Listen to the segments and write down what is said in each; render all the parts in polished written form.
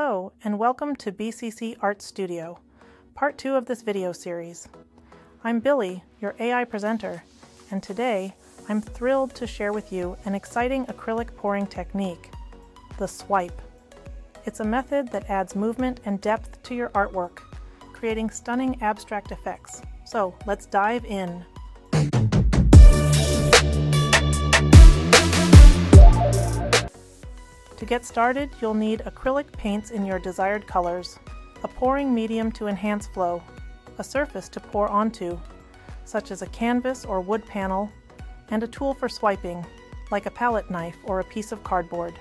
Hello, and welcome to BCC Art Studio, part 2 of this video series. I'm Billy, your AI presenter, and today I'm thrilled to share with you an exciting acrylic pouring technique, the swipe. It's a method that adds movement and depth to your artwork, creating stunning abstract effects. So let's dive in. To get started, you'll need acrylic paints in your desired colors, a pouring medium to enhance flow, a surface to pour onto, such as a canvas or wood panel, and a tool for swiping, like a palette knife or a piece of cardboard.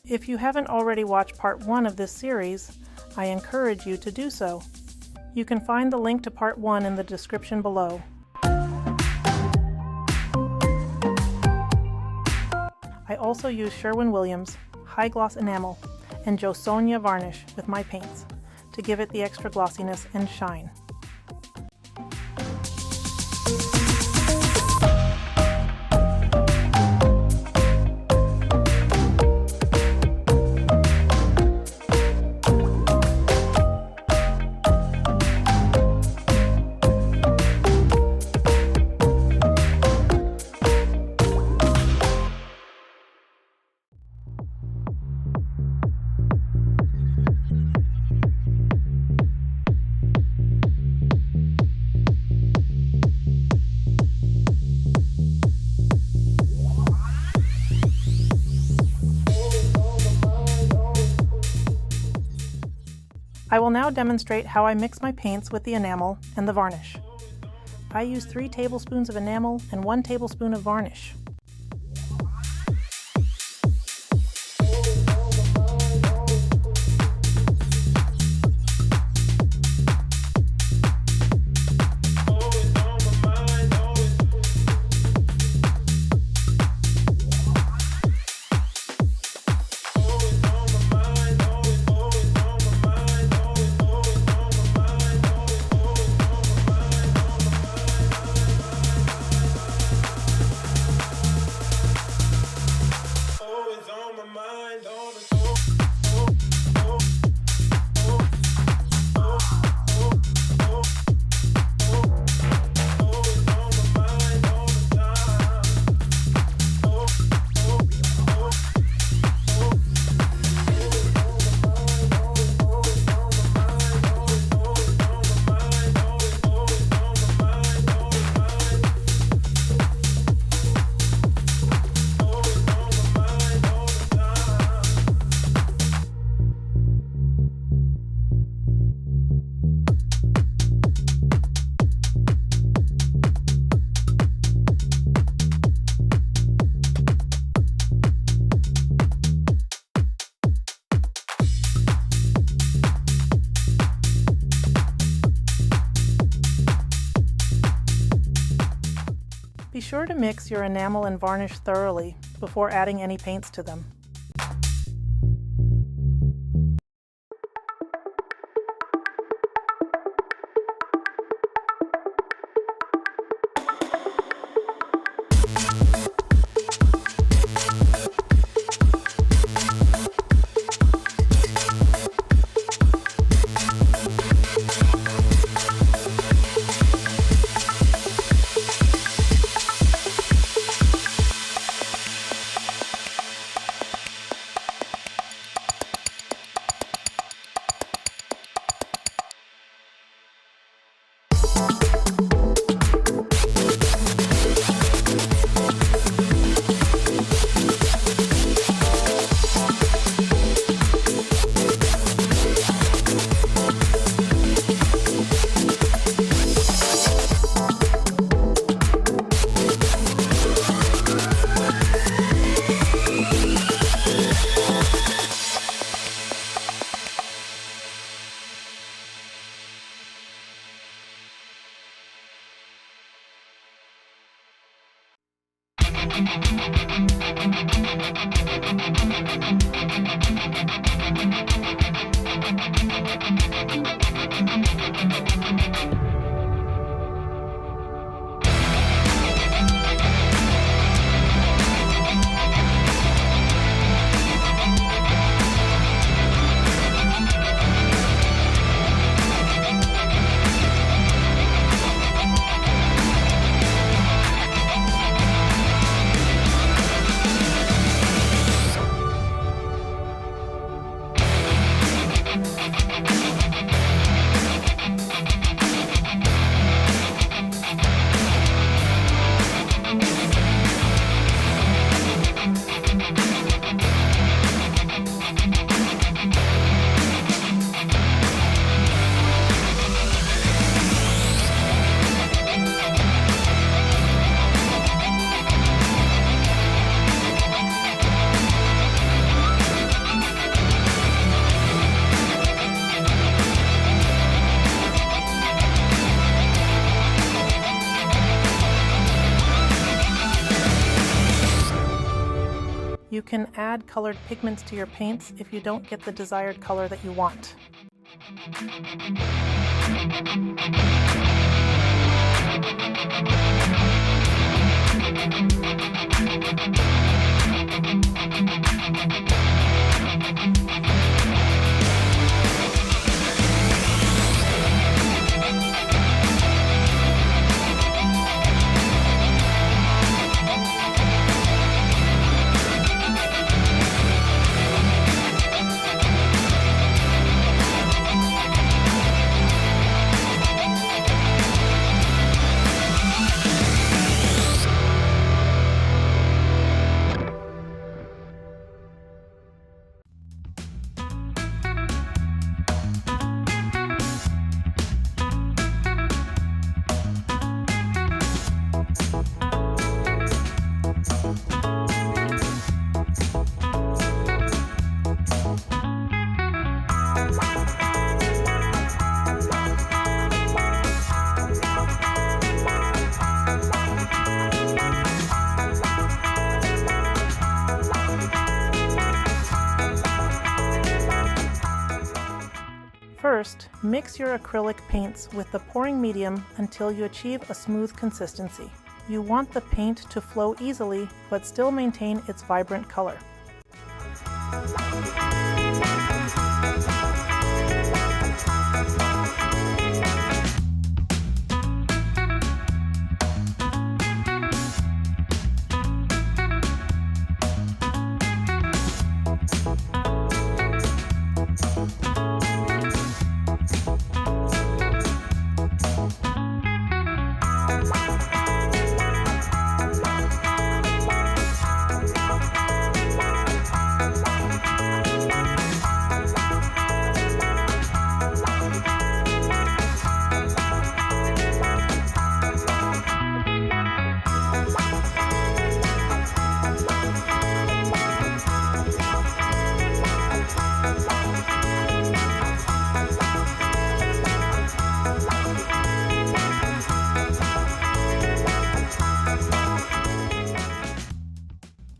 If you haven't already watched part 1 of this series, I encourage you to do so. You can find the link to part 1 in the description below. I also use Sherwin-Williams high gloss enamel and Jo Sonja varnish with my paints to give it the extra glossiness and shine. I will now demonstrate how I mix my paints with the enamel and the varnish. I use 3 tablespoons of enamel and 1 tablespoon of varnish. Be sure to mix your enamel and varnish thoroughly before adding any paints to them. You can add colored pigments to your paints if you don't get the desired color that you want. First, mix your acrylic paints with the pouring medium until you achieve a smooth consistency. You want the paint to flow easily, but still maintain its vibrant color.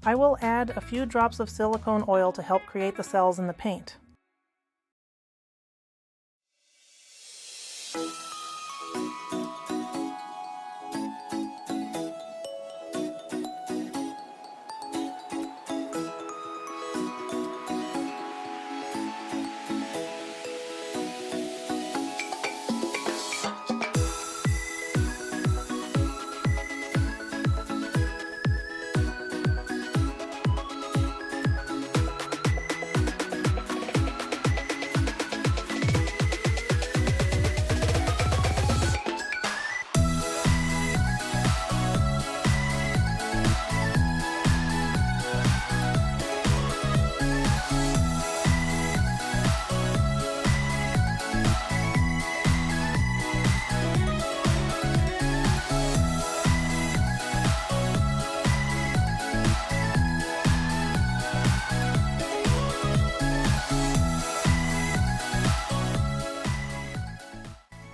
I will add a few drops of silicone oil to help create the cells in the paint.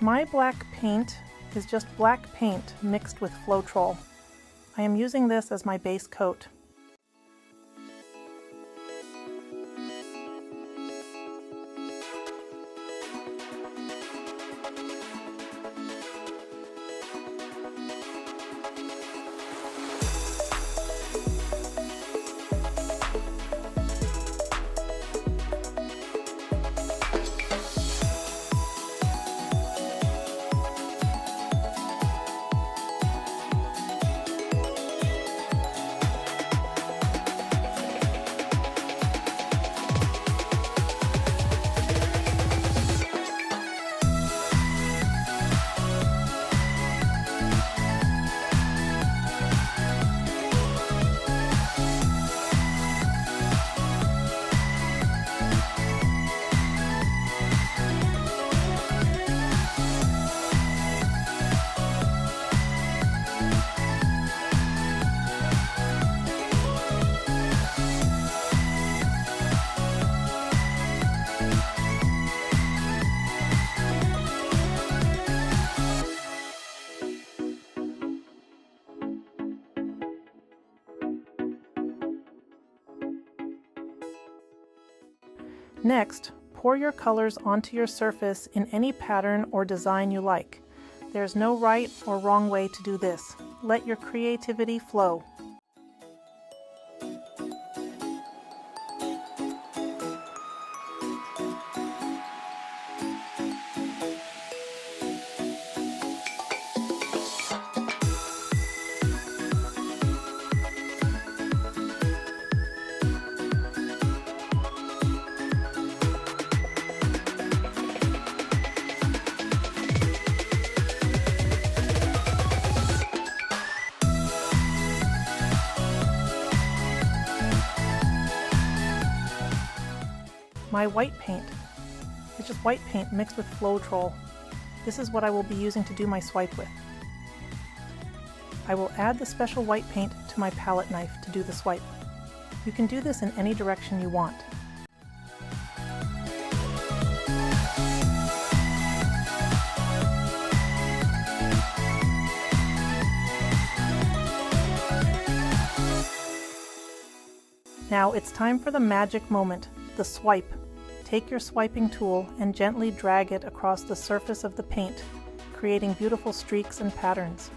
My black paint is just black paint mixed with Floetrol. I am using this as my base coat. Next, pour your colors onto your surface in any pattern or design you like. There's no right or wrong way to do this. Let your creativity flow. My white paint. It's just white paint mixed with Floetrol. This is what I will be using to do my swipe with. I will add the special white paint to my palette knife to do the swipe. You can do this in any direction you want. Now it's time for the magic moment, the swipe. Take your swiping tool and gently drag it across the surface of the paint, creating beautiful streaks and patterns.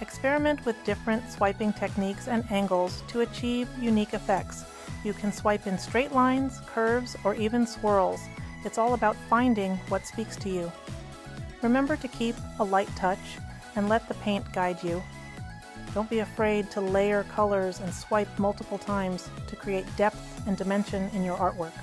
Experiment with different swiping techniques and angles to achieve unique effects. You can swipe in straight lines, curves, or even swirls. It's all about finding what speaks to you. Remember to keep a light touch and let the paint guide you. Don't be afraid to layer colors and swipe multiple times to create depth and dimension in your artwork.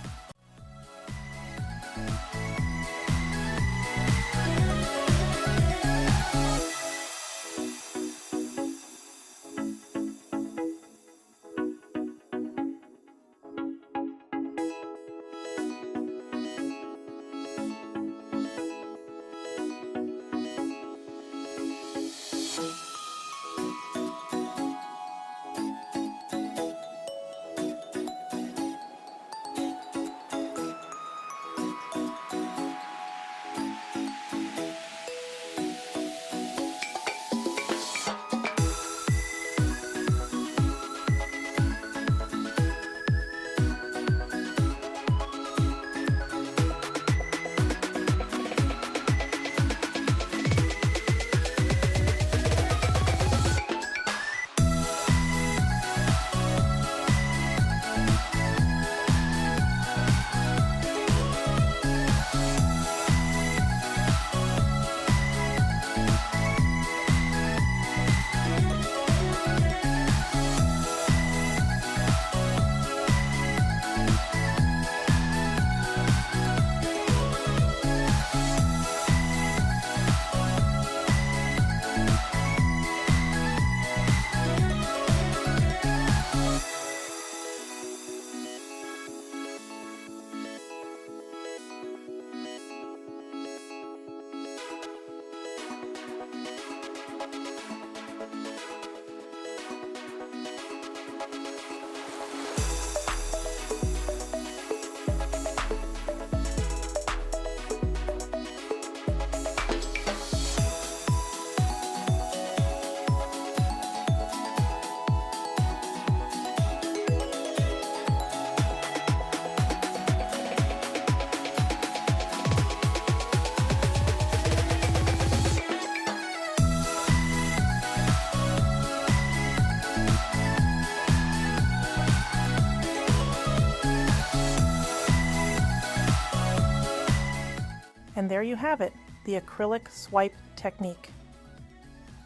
And there you have it, the acrylic swipe technique.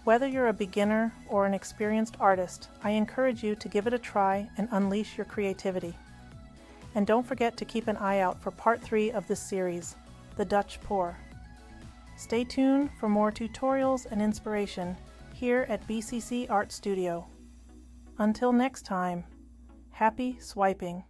Whether you're a beginner or an experienced artist, I encourage you to give it a try and unleash your creativity. And don't forget to keep an eye out for part 3 of this series, the Dutch Pour. Stay tuned for more tutorials and inspiration here at BCC Art Studio. Until next time, happy swiping!